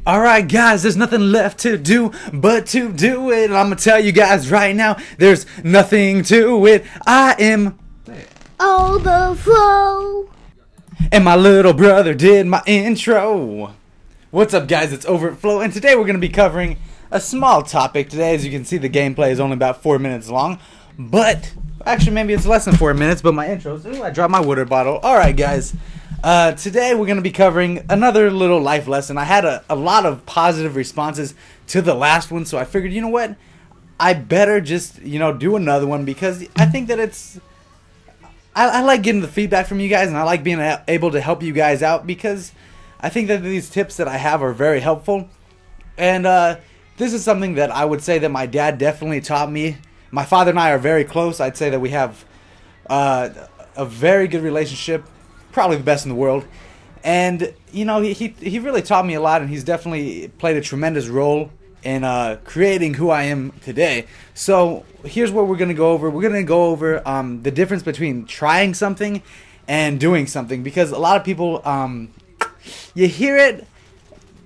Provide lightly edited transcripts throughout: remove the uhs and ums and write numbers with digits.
Alright guys, there's nothing left to do but to do it. And I'm gonna tell you guys right now, there's nothing to it. I am Overflow. And my little brother did my intro. What's up guys, it's Overt, and today we're gonna be covering a small topic today. As you can see, the gameplay is only about 4 minutes long. But, actually maybe it's less than 4 minutes, but my intros, ooh, I dropped my water bottle. Alright guys. Today we're going to be covering another little life lesson. I had a lot of positive responses to the last one, so I figured, you know what, I better just, do another one, because I think that I like getting the feedback from you guys, and I like being able to help you guys out, because I think that these tips that I have are very helpful. And this is something that I would say that my dad definitely taught me. My father and I are very close. I'd say that we have a very good relationship. Probably the best in the world. And he really taught me a lot, and he's definitely played a tremendous role in creating who I am today. So here's what we're going to go over. We're going to go over the difference between trying something and doing something, because a lot of people, you hear it,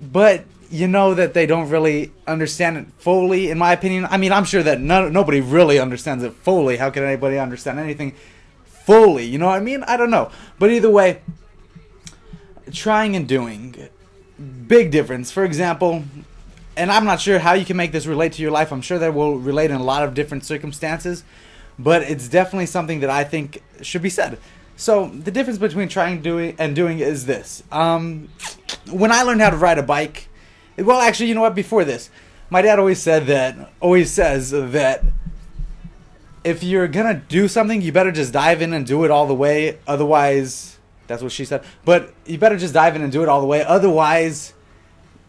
but you know that they don't really understand it fully, in my opinion. I mean, I'm sure that nobody really understands it fully. How can anybody understand anything fully, you know what I mean? I don't know. But either way, trying and doing, big difference. For example, and I'm not sure how you can make this relate to your life. I'm sure that will relate in a lot of different circumstances, but it's definitely something that I think should be said. So the difference between trying and doing is this. When I learned how to ride a bike, well, actually, you know what? Before this, my dad always says that if you're gonna do something, you better just dive in and do it all the way. Otherwise, that's what she said. But you better just dive in and do it all the way. Otherwise,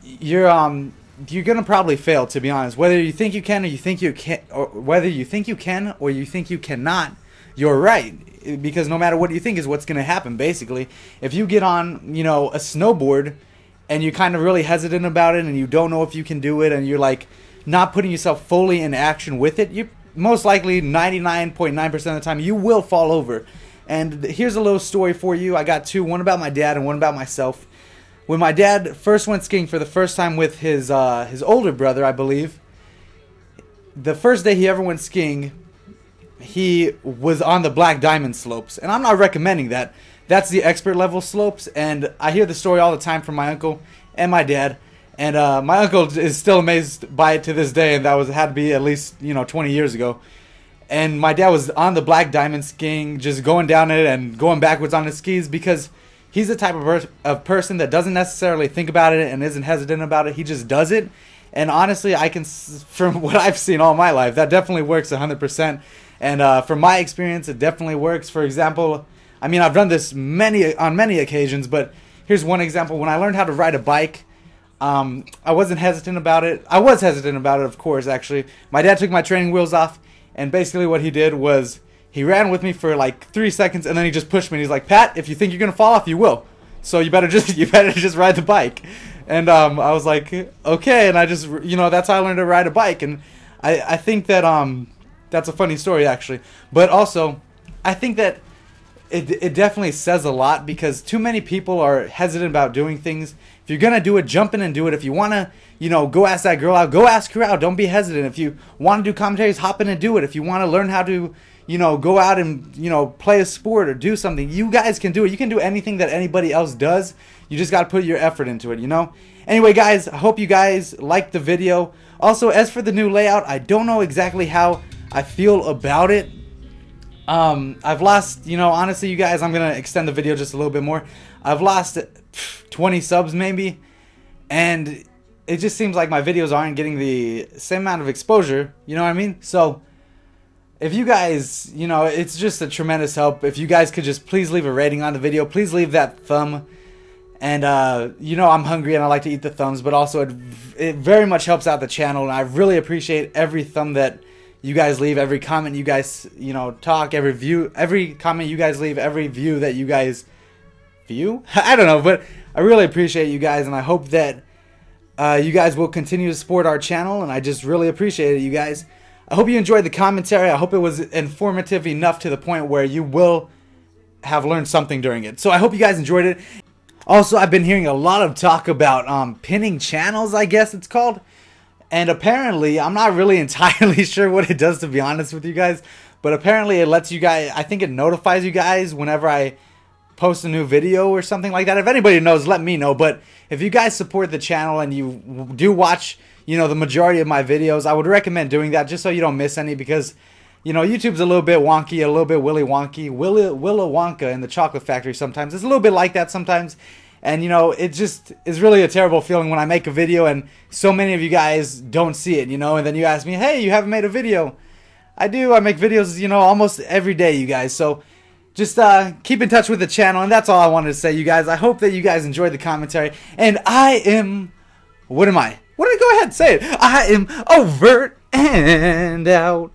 you're gonna probably fail. To be honest, whether you think you can or you think you can, or whether you think you can or you think you cannot, you're right. Because no matter what you think is what's gonna happen. Basically, if you get on, a snowboard, and you're kind of really hesitant about it, and you don't know if you can do it, and you're like not putting yourself fully in action with it, you most likely 99.9% of the time you will fall over. And here's a little story for you. I got two, one about my dad and one about myself. When my dad first went skiing for the first time with his older brother, I believe, the first day he ever went skiing, he was on the Black Diamond slopes. And I'm not recommending that. That's the expert level slopes, and I hear the story all the time from my uncle and my dad. And my uncle is still amazed by it to this day, and that had to be at least 20 years ago. And my dad was on the Black Diamond skiing, just going down it and going backwards on his skis, because he's the type of person that doesn't necessarily think about it and isn't hesitant about it. He just does it. And honestly, from what I've seen all my life, that definitely works 100%. And from my experience, it definitely works. For example, I mean, I've done this on many occasions, but here's one example. When I learned how to ride a bike, I wasn't hesitant about it. I was hesitant about it, of course, actually. My dad took my training wheels off, and basically what he did was he ran with me for like 3 seconds, and then he just pushed me. And he's like, "Pat, if you think you're going to fall off, you will. So you better just ride the bike." And I was like, okay. And I just, that's how I learned to ride a bike. And I think that that's a funny story, actually. But also, I think that it definitely says a lot, because too many people are hesitant about doing things. If you're going to do it, jump in and do it. If you want to, go ask that girl out, go ask her out. Don't be hesitant. If you want to do commentaries, hop in and do it. If you want to learn how to, go out and, play a sport or do something, you guys can do it. You can do anything that anybody else does. You just got to put your effort into it, Anyway, guys, I hope you guys liked the video. Also, as for the new layout, I don't know exactly how I feel about it. I've lost, honestly, you guys, I'm going to extend the video just a little bit more. I've lost 20 subs maybe, and it just seems like my videos aren't getting the same amount of exposure, you know what I mean? So, if you guys, it's just a tremendous help. If you guys could just please leave a rating on the video, please leave that thumb. And, I'm hungry and I like to eat the thumbs, but also it very much helps out the channel, and I really appreciate every thumb that you guys leave, every comment you guys, talk, every comment you guys leave, every view that you guys view? I don't know, but I really appreciate you guys, and I hope that you guys will continue to support our channel, and I just really appreciate it, you guys. I hope you enjoyed the commentary. I hope it was informative enough to the point where you will have learned something during it. So I hope you guys enjoyed it. Also, I've been hearing a lot of talk about pinning channels, I guess it's called. And apparently, I'm not really entirely sure what it does, to be honest with you guys. But apparently it lets you guys, I think it notifies you guys whenever I post a new video or something like that. If anybody knows, let me know. But if you guys support the channel and you do watch, the majority of my videos, I would recommend doing that just so you don't miss any, because, YouTube's a little bit wonky, a little bit Willy Wonka in the Chocolate Factory sometimes. It's a little bit like that sometimes. And, it just is really a terrible feeling when I make a video and so many of you guys don't see it, and then you ask me, hey, you haven't made a video. I do. I make videos, almost every day, you guys. So just keep in touch with the channel, and that's all I wanted to say, you guys. I hope that you guys enjoyed the commentary. And I am... What am I? What did I go ahead and say it? I am Overt and out.